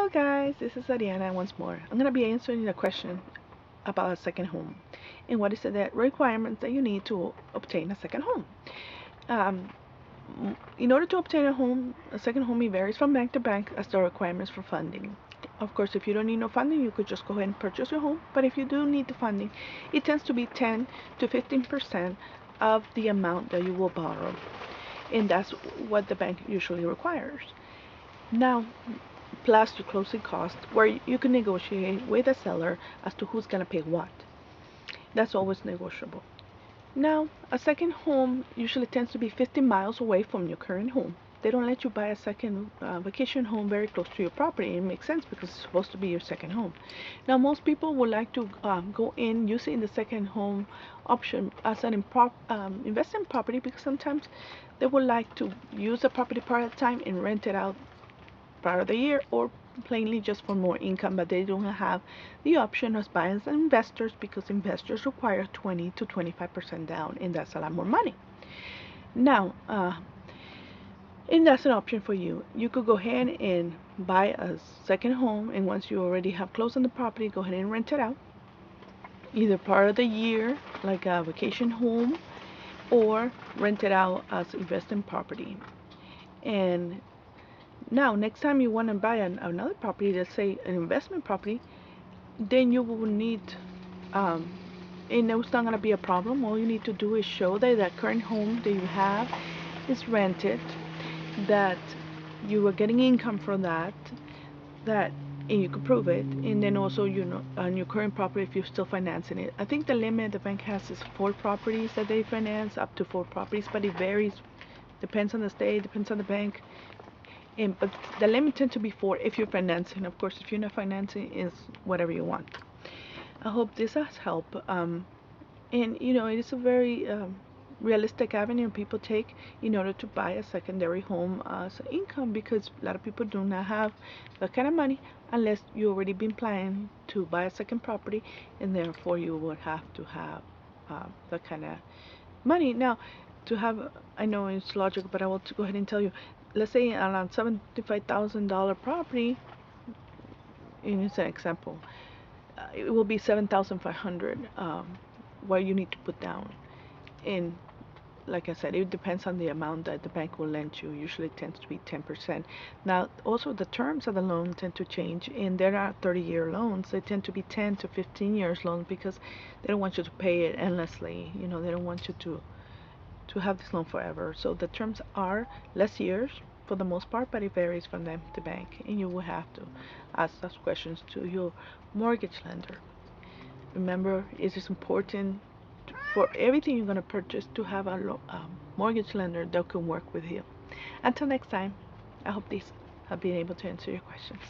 Hello guys, this is Ariana once more. I'm going to be answering the question about a second home and what is the requirements that you need to obtain a second home. Um, in order to obtain a second home, it varies from bank to bank as the requirements for funding. Of course, if you don't need no funding, you could just go ahead and purchase your home. But if you do need the funding, it tends to be 10 to 15% of the amount that you will borrow, and that's what the bank usually requires. Now, plus your closing costs, where you can negotiate with the seller as to who's going to pay what. That's always negotiable. Now, a second home usually tends to be 50 miles away from your current home. They don't let you buy a second vacation home very close to your property. It makes sense because it's supposed to be your second home. Now, most people would like to go in using the second home option as an investment property because sometimes they would like to use the property part of the time and rent it out part of the year, or plainly just for more income, but they don't have the option of buying as investors because investors require 20 to 25% down, and that's a lot more money. Now, and that's an option for you. You could go ahead and buy a second home, and once you already have closed on the property, go ahead and rent it out, either part of the year, like a vacation home, or rent it out as investment property. And now, next time you want to buy another property, let's say an investment property, then you will need, um, and it's not going to be a problem. All you need to do is show that that current home that you have is rented, that you are getting income from that, and you can prove it. And then also, on your current property, if you're still financing it. I think the limit the bank has is 4 properties that they finance, up to 4 properties, but it varies. Depends on the state, depends on the bank. But the limit tends to be 4 if you're financing. Of course, if you're not financing, is whatever you want. I hope this has helped. And it is a very realistic avenue people take in order to buy a secondary home as income, because a lot of people do not have that kind of money unless you already been planning to buy a second property, and therefore you would have to have that kind of money. Now, to have, I know it's logical, but I will go ahead and tell you, let's say on a $75,000 property, and it's an example, it will be 7,500 what you need to put down. And like I said, it depends on the amount that the bank will lend you. Usually it tends to be 10%. Now, also the terms of the loan tend to change, and they're not 30-year loans. They tend to be 10 to 15 years loans because they don't want you to pay it endlessly. They don't want you to have this loan forever. So the terms are less years for the most part, but it varies from bank to bank, and you will have to ask those questions to your mortgage lender. Remember, it is important for everything you're going to purchase to have a mortgage lender that can work with you. Until next time, I hope these have been able to answer your questions.